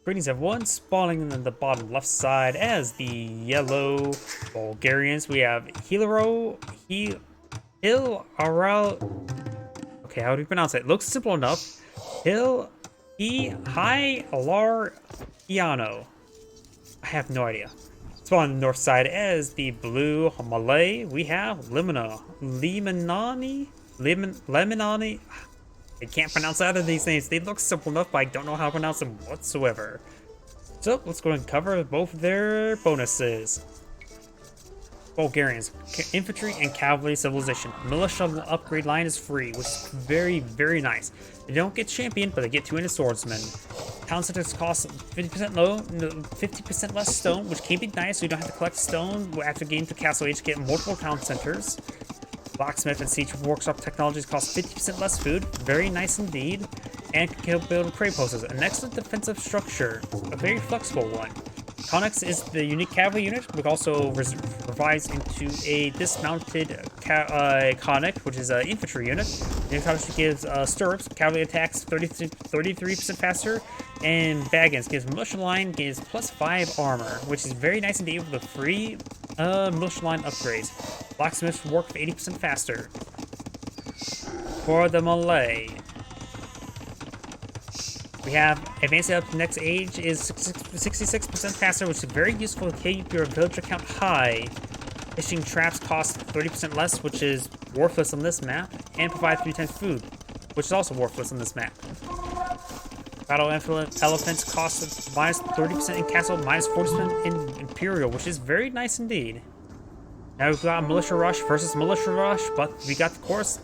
Greetings everyone, spawning in the bottom left side as the yellow Bulgarians. We have okay, how do you pronounce it? Looks simple enough. Hilariano. I have no idea. Spawn on the north side as the blue Maylay. We have Lemonani. I can't pronounce either of these names. They look simple enough, but I don't know how to pronounce them whatsoever. So let's go and cover both of their bonuses. Bulgarians, infantry and cavalry civilization. Militia upgrade line is free, which is very, very nice. They don't get champion, but they get 200 swordsmen. Town centers cost 50% less stone, which can be nice, so you don't have to collect stone after getting to castle age to get multiple town centers. Blacksmith and siege workshop technologies cost 50% less food, very nice indeed, and can build trade posts. An excellent defensive structure, a very flexible one. Connex is the unique cavalry unit, which also revives into a dismounted Connex, which is an infantry unit. The Connex gives stirrups, cavalry attacks 33% faster, and Baggins gives militia line gives +5 armor, which is very nice indeed with the free militia line upgrades. Blacksmiths work 80% faster. For the Maylay, we have advanced up to next age is 66% faster, which is very useful to keep your villager count high. Fishing traps cost 30% less, which is worthless on this map, and provide 3 times food, which is also worthless on this map. Battle elephants cost minus 30% in castle, minus 40% in imperial, which is very nice indeed. Now we've got militia rush versus militia rush, but we got, of course,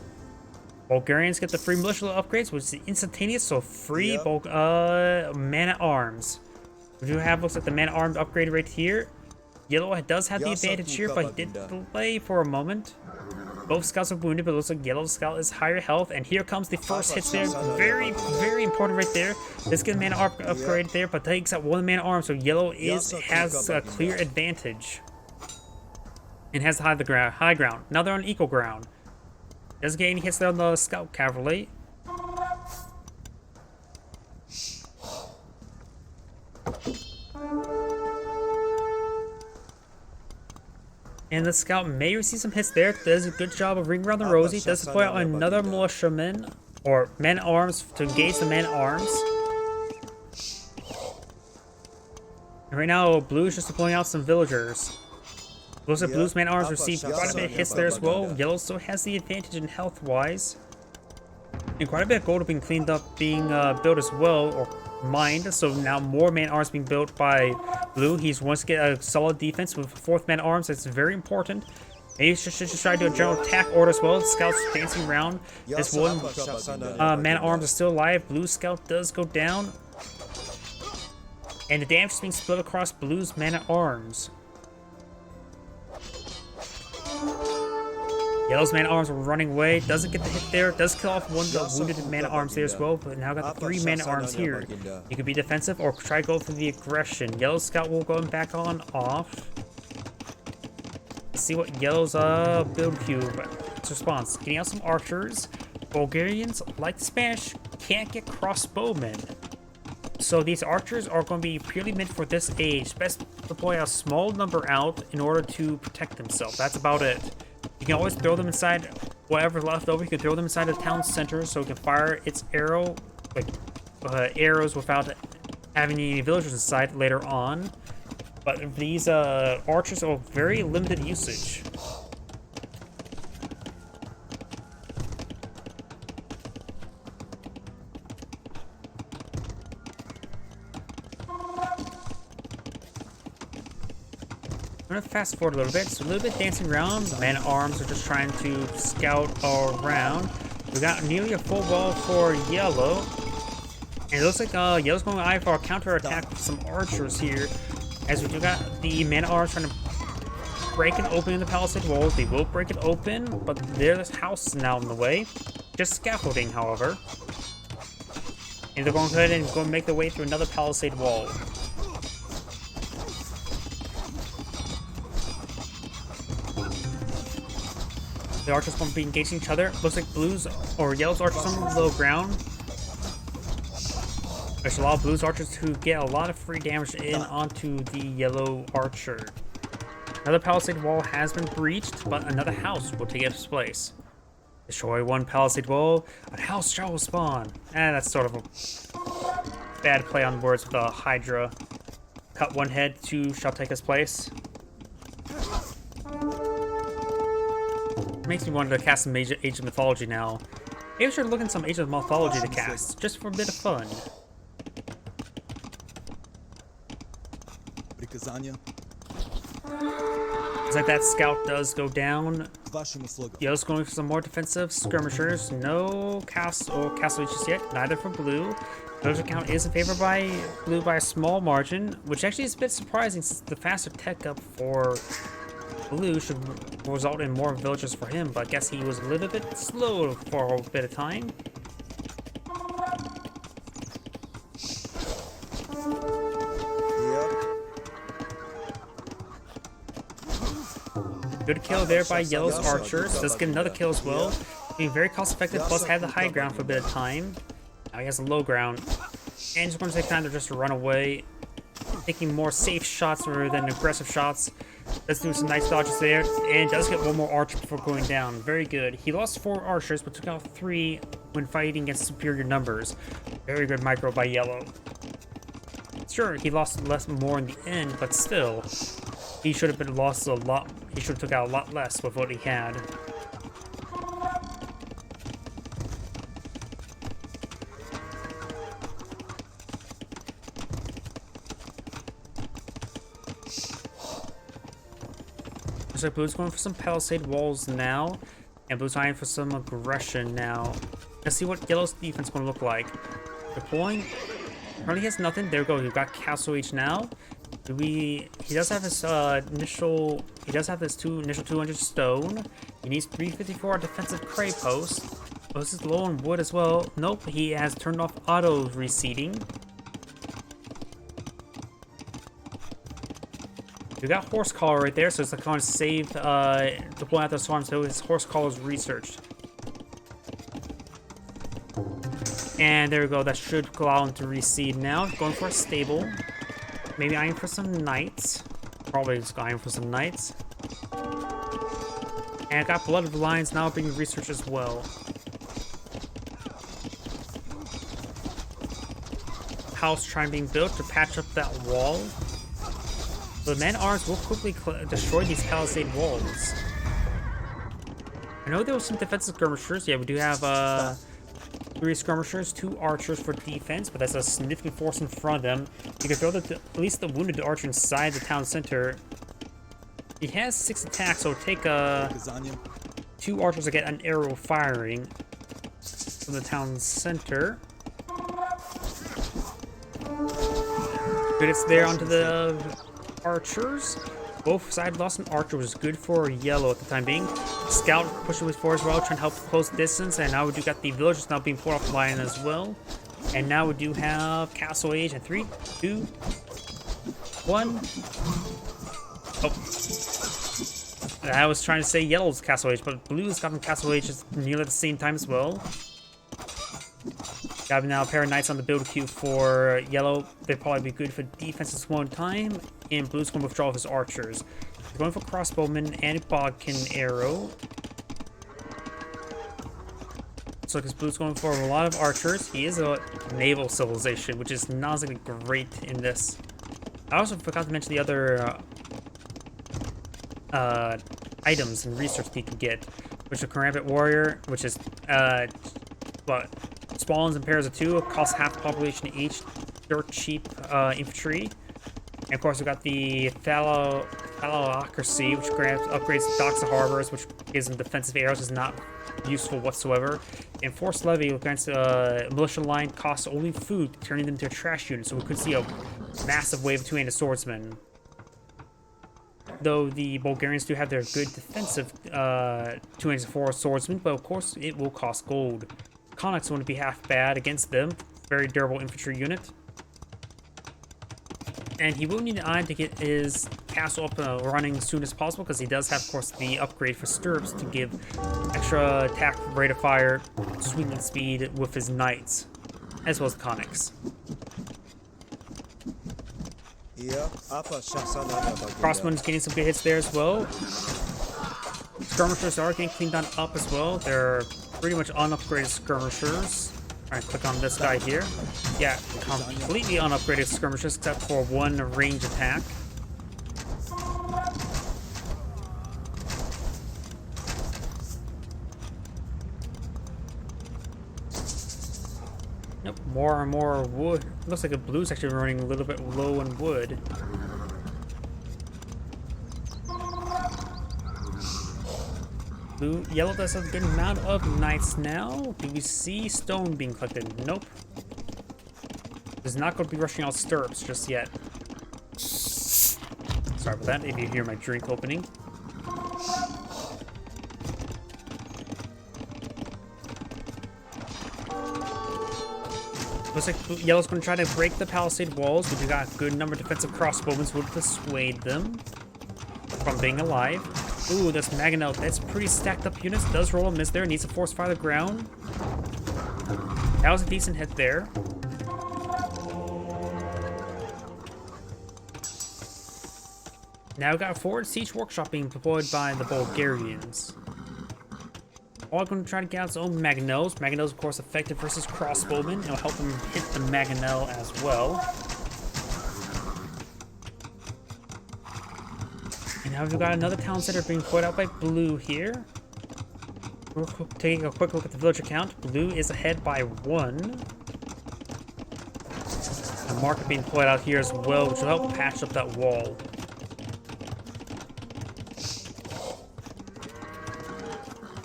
Bulgarians get the free militia upgrades, which is instantaneous, so free man-at-arms. We do have, looks like the man-at-arms upgrade right here. Yellow does have the advantage here, but he did delay for a moment. Both scouts are wounded, but it looks like Yellow Scout is higher health, and here comes the first hits there. Very, very important right there. This gets man-at-arm upgrade there, but takes out one man-at-arm, so Yellow has a clear advantage. And has high ground. Now they're on equal ground. Doesn't get any hits there on the scout cavalry. And the scout may receive some hits there. Does a good job of ringing around the rosy. Does deploy out another militiaman or man-at-arms to engage the man-at-arms. And right now, blue is just deploying out some villagers. Looks like blue's man-at-arms receive quite a bit of hits there as well. Yellow still has the advantage in health-wise. And quite a bit of gold being cleaned up, being built as well, or mined. So now more man-at-arms being built by blue. He wants to get a solid defense with 4th man-at-arms. That's very important. Maybe he should just try to do a general attack order as well. Scouts dancing around. This one man-at-arms is still alive. Blue scout does go down. And the damage is being split across blue's man-at-arms. Yellow's man-at-arms are running away, doesn't get the hit there, does kill off one of the wounded man-at-arms there as well, but now got the 3 man-at-arms here. You could be defensive or try to go for the aggression. Yellow Scout will go back on off. Let's see what Yellow's build cube response. Getting out some archers. Bulgarians, like the Spanish, can't get crossbowmen. So these archers are going to be purely meant for this age. Best deploy a small number out in order to protect themselves. That's about it. You can always throw them inside whatever's left over. You can throw them inside the town center so it can fire its arrows without having any villagers inside later on. But these archers are very limited usage. I'm gonna fast forward a little bit. So a little bit dancing around. The man-at-arms are just trying to scout around. We got nearly a full wall for Yellow. And it looks like Yellow's going to eye for a counter-attack with some archers here. As we do got the man-at-arms trying to break and open the palisade walls. They will break it open, but there's house is now in the way. Just scaffolding, however. And they're going to go ahead and go make their way through another palisade wall. The archers won't be engaging each other. Looks like blues or yellow's archers on the low ground. There's a lot of blues archers who get a lot of free damage in onto the yellow archer. Another palisade wall has been breached, but another house will take its place. Destroy one palisade wall, a house shall spawn. That's sort of a bad play on words with a Hydra. Cut one head, two shall take its place. Makes me want to cast some Age of Mythology now. Maybe I should look at some Age of Mythology to cast, just for a bit of fun. Looks like that scout does go down. Yo's going for some more defensive skirmishers. No castle just yet, neither for blue. Villager count is in favor by blue by a small margin, which actually is a bit surprising since the faster tech up for blue should result in more villagers for him, but I guess he was a little bit slow for a bit of time. Good kill there by yellow's archers. Does get another kill as well. Being very cost effective, plus had the high ground for a bit of time. Now he has the low ground. And he's going to take time to just run away. Taking more safe shots rather than aggressive shots. Let's do some nice dodges there. And does get one more archer before going down. Very good. He lost 4 archers, but took out 3 when fighting against superior numbers. Very good micro by yellow. Sure, he lost more in the end, but still. He should have been lost a lot. He should have took out a lot less with what he had. Looks like Blue's going for some palisade walls now, and Blue's eyeing for some aggression now. Let's see what Yellow's defense is going to look like. Deploying. Currently has nothing. There we go. We've got Castle Age now. He does have his initial 200 stone. He needs 354 defensive cray posts. Oh, this is low on wood as well. Nope, he has turned off auto reseeding. We got horse collar right there, so it's going to save deploying out the swarm, so his horse collar is researched. And there we go. That should allow him to reseed now. Going for a stable. Maybe eyeing for some knights. Probably just eyeing for some knights. And I got Blood of the Lions now being researched as well. House trying being built to patch up that wall. So the men-at-arms will quickly destroy these palisade walls. I know there was some defensive skirmishers. Yeah, we do have 3 skirmishers, 2 archers for defense, but that's a significant force in front of them. You can throw at least the wounded archer inside the town center. He has 6 attacks, so it'll take 2 archers to get an arrow firing from the town center. Good, it's there onto the archers. Both sides lost an archer, which is good for yellow at the time being. Scout pushing with force as well, trying to help close distance. And now we do got the villagers now being pulled off the line as well. And now we do have Castle Age in 3, 2, 1. Oh. I was trying to say yellow's Castle Age, but blue's got Castle Age nearly at the same time as well. Got now a pair of knights on the build queue for yellow. They'd probably be good for defense at one time. And blue's going to withdraw his archers. He's going for crossbowman and bodkin arrow. So because blue's going for a lot of archers, he is a naval civilization, which is not exactly great in this. I also forgot to mention the other items and research that you can get, which is a Karambit warrior, which is spawns in pairs of 2, costs half the population each, dirt cheap infantry. And of course, we got the Thalaocracy, which upgrades docks and harbors, which gives them defensive arrows, is not useful whatsoever. And Force Levy against a militia line costs only food, turning them to a trash unit, so we could see a massive wave of 2-handed swordsmen. Though the Bulgarians do have their good defensive 2-handed swordsmen, but of course it will cost gold. Connacht's wouldn't be half bad against them. Very durable infantry unit. And he will need an eye to get his castle up running as soon as possible, because he does have, of course, the upgrade for stirrups to give extra attack rate of fire, sweeping speed with his knights. as well as conics. Crossbow's getting some good hits there as well. Skirmishers are getting cleaned on up as well. They're pretty much unupgraded skirmishers. Alright, click on this guy here. Yeah, completely unupgraded skirmishers except for one range attack. Yep, more and more wood. Looks like the blue's actually running a little bit low in wood. Yellow does have a good amount of knights now. Do we see stone being collected? Nope. There's not going to be rushing out stirrups just yet. Sorry about that, if you hear my drink opening. Looks like yellow's going to try to break the palisade walls. We do got a good number of defensive crossbowmen, so we'll dissuade them from being alive. Ooh, this Mangonel, that's pretty stacked up units. Does roll a miss there. Needs to force fire the ground. That was a decent hit there. Now we got a forward siege workshop being deployed by the Bulgarians. All going to try to get out its own Mangonels. Mangonels, of course, effective versus crossbowmen. It'll help them hit the Mangonel as well. And now we've got another town center being put out by blue here. We're taking a quick look at the villager count. Blue is ahead by 1. A market being put out here as well, which will help patch up that wall.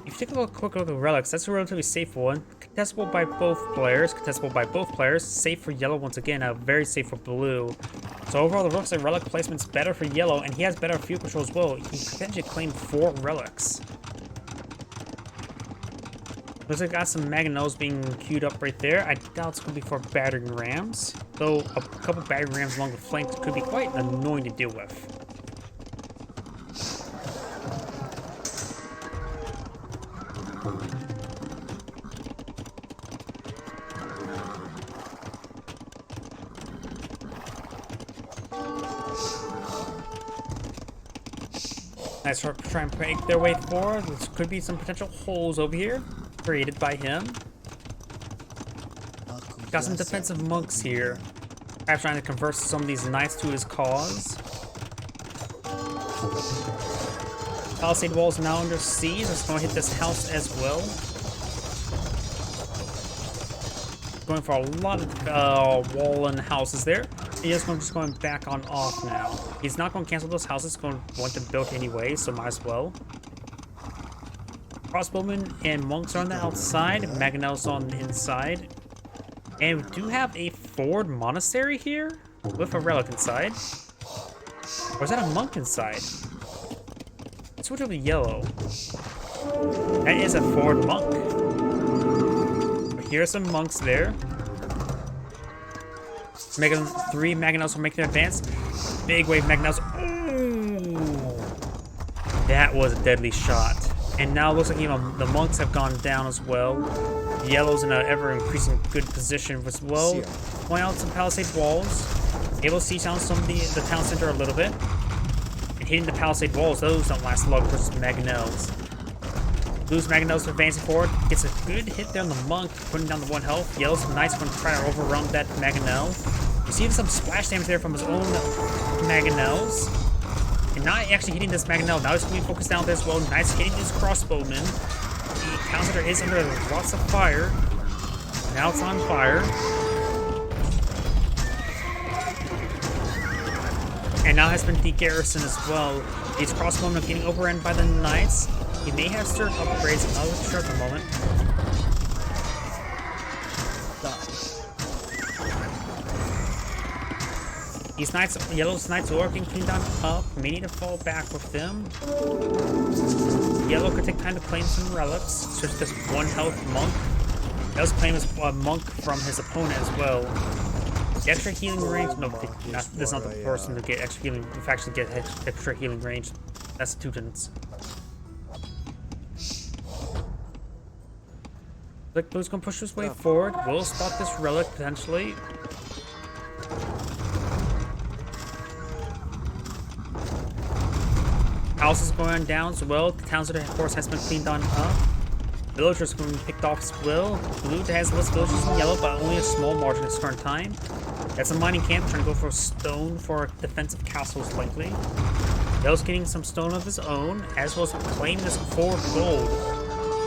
If you take a quick look at relics, that's a relatively safe one. Contestable by both players. Safe for yellow once again, very safe for blue. So overall, the looks like relic placement's better for yellow, and he has better field control as well. He can potentially claim 4 relics. Looks like got some Mangonels being queued up right there. I doubt it's going to be for battering rams, though a couple battering rams along the flanks could be quite annoying to deal with. Nice to try and break their way forward. There could be some potential holes over here created by him. Got some defensive monks here. Perhaps trying to convert some of these knights to his cause. Palisade walls now under siege. It's going to hit this house as well. Going for a lot of wall and houses there. He's just going back on off now. He's not going to cancel those houses. He's going to want them built anyway, so might as well. Crossbowmen and monks are on the outside. Mangonels on the inside. And we do have a forward monastery here with a relic inside. Or is that a monk inside? Let's switch over to yellow. That is a forward monk. Here are some monks there. 3 Mangonels will make their advance. Big wave Mangonels. Ooh, that was a deadly shot. And now it looks like, you know, the monks have gone down as well. Yellow's in an ever-increasing good position as well. Point out some palisade walls. Able to siege down some of the town center a little bit. And hitting the palisade walls, those don't last long versus Mangonels. Blue's Mangonels advancing forward. Gets a good hit there on the monk, putting down the 1 health. Yellow's nice going to try to overrun that Mangonel. Receiving some splash damage there from his own Mangonels. And not actually hitting this Mangonel. Now he's going to be focused down there as well. Nice hitting this crossbowman. The town center is under lots of fire. Now it's on fire. And now has been de-garrisoned as well. These crossbowmen are getting overrun by the knights. He may have stirred upgrades. I'm not sure at the moment. These knights, yellow's knights are working clean down up. May need to fall back with them. Yellow could take time to claim some relics. Search this 1 health monk. Does claim his monk from his opponent as well. The extra healing range? No, this is not the person to get extra healing. If actually get extra healing range, that's Teutons. Like Blue's gonna push his way forward. Will spot this relic potentially. House is going down as well. The town center, of course, has been cleaned on up. Villagers going to be picked off as well. Blue has less villagers than yellow, but only a small margin at this current time. That's a mining camp trying to go for stone for defensive castles likely. Yellow's getting some stone of his own, as well as claiming this 4 gold.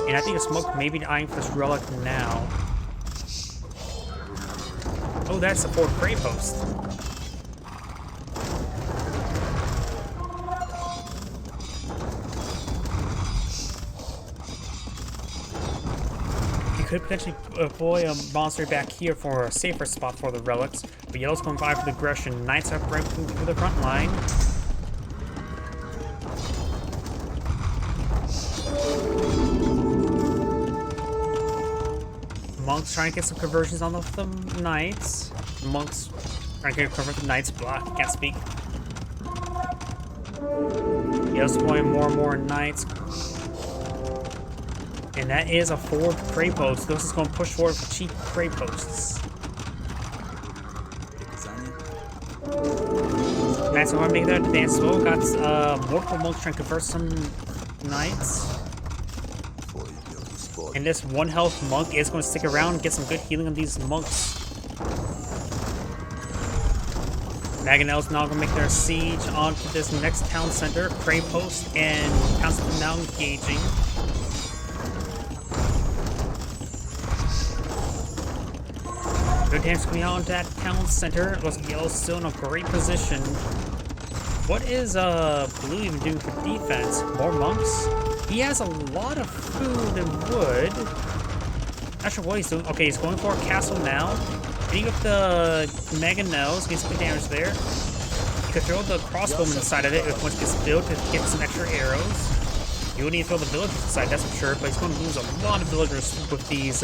And I think a smoke may be eyeing for this relic now. Oh, that's a 4th prey post. Could potentially deploy a monster back here for a safer spot for the relics, but Yellow's going by for the aggression. Knights are breaking through the front line. Monks trying to get some conversions on the knights. Monks trying to get convert the knights. Blah, can't speak. Yellow's deploying more and more knights. And that is a 4th prey post. This is going to push forward for cheap prey posts. Knights are going to make their advance as well. Got multiple monks trying to convert some knights. And this 1 health monk is going to stick around and get some good healing on these monks. Mangonel's now going to make their siege onto this next town center. Prey post and town center now engaging. Good damage coming out onto that town center. Looks like Yellow's still in a great position. What is Blue even doing for defense? More monks? He has a lot of food and wood. Not sure what he's doing. Okay, he's going for a castle now. Hitting up the mangonels, getting some good damage there. You could throw the crossbowman inside of it if once it gets built to get some extra arrows. You would need to throw the villagers inside, that's for sure, but he's going to lose a lot of villagers with these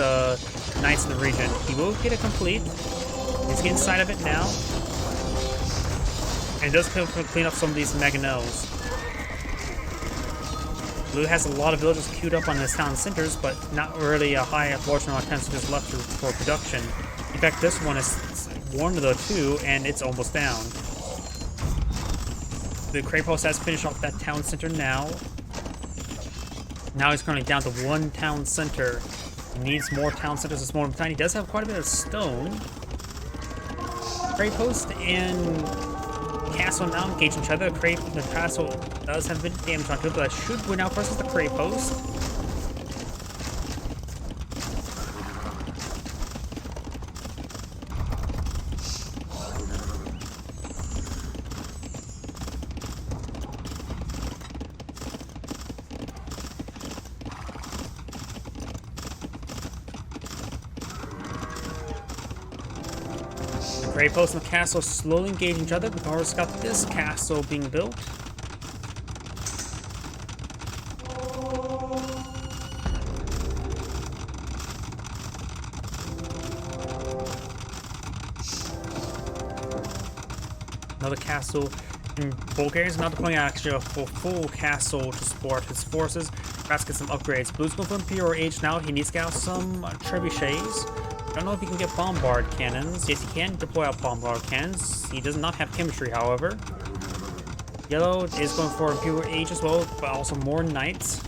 knights in the region. He will get it complete. He's getting inside of it now. And it does clean up some of these mangonels. Blue has a lot of villagers queued up on his town centers, but not really a large amount of town centers left for production. In fact, this one is one of the 2, and it's almost down. The Krapos has finished off that town center now. Now he's currently down to 1 town center. He needs more town centers this moment in time. He does have quite a bit of stone. Prey post and castle now engage each other. The castle does have a bit of damage onto it, but that should win out versus the Prey post. Prey post and the castle slowly engage each other. We've already got this castle being built. Another castle. And Bulgarians not deploying actually a full castle to support his forces. Perhaps get some upgrades. Blue's going for Imperial Age now. He needs to get out some trebuchets. I don't know if he can get bombard cannons. Yes, he can deploy out bombard cannons. He does not have chemistry, however. Yellow is going for Imperial Age as well, but also more knights.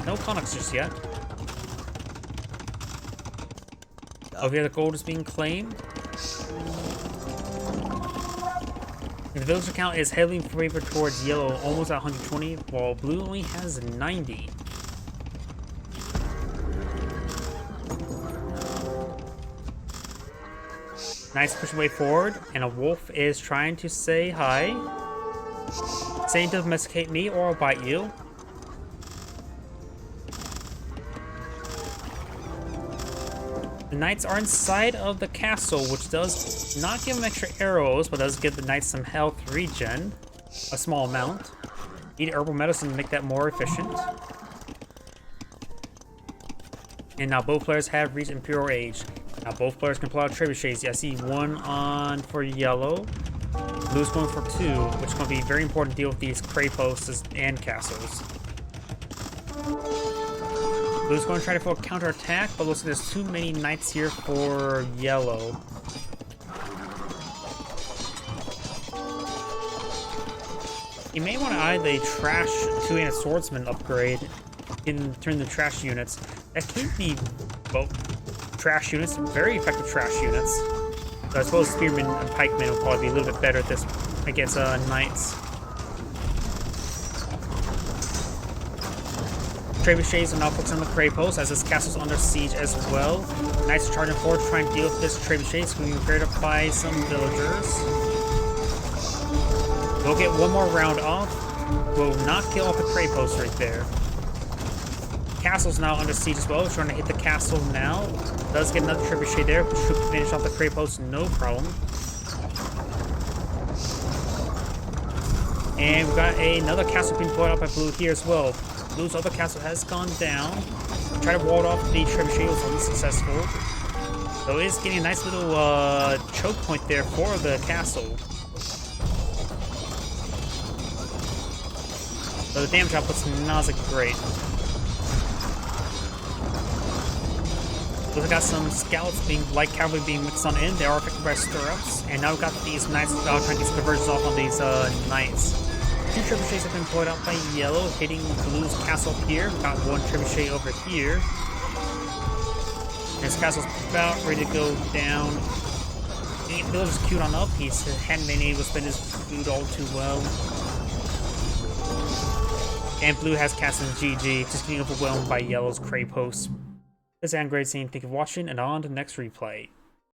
No Connachts just yet. Over here, the gold is being claimed. And the villager count is heavily favored towards yellow, almost at 120, while blue only has 90. Nice push way forward, and a wolf is trying to say hi. Saying to domesticate me or I'll bite you. The knights are inside of the castle, which does not give them extra arrows, but does give the knights some health regen. A small amount. Need herbal medicine to make that more efficient. And now both players have reached Imperial Age. Now both players can pull out trebuchets. I see one on for yellow. Blue's going for 2, which is going to be very important to deal with these Krapos and castles. Blue's going to try to full counterattack, but looks like there's too many knights here for yellow. You may want to either trash two-handed swordsman upgrade in turn the trash units. That can be both trash units, very effective trash units. So I suppose spearmen and pikemen will probably be a little bit better at this against knights. Trebuchets are now focused on the prey post as this castle's under siege as well. Knights are charging forward to try and deal with this trebuchets, being prepared to fly some villagers. We'll get one more round off. Will not kill off the prey post right there. Castle's now under siege as well. Trying to hit the castle now. Does get another trebuchet there, which should finish off the prey post, no problem. And we've got another castle being pulled out by blue here as well. Blue's other castle has gone down. Try to ward off the trebuchet, was unsuccessful. So it is getting a nice little choke point there for the castle. So the damage output's not as great. So we got some scouts being light cavalry being mixed on in. They are affected by stirrups, and now we've got these knights trying to get some conversions off on these knights. Two trebuchets have been pulled out by yellow, hitting blue's castle up here. Got one trebuchet over here. This castle's about ready to go down. The villager's queued on up. He hadn't been able to spend his food all too well. And blue has cast in GG, just getting overwhelmed by yellow's prey post. This is Angrade saying thank you for watching, and on to the next replay.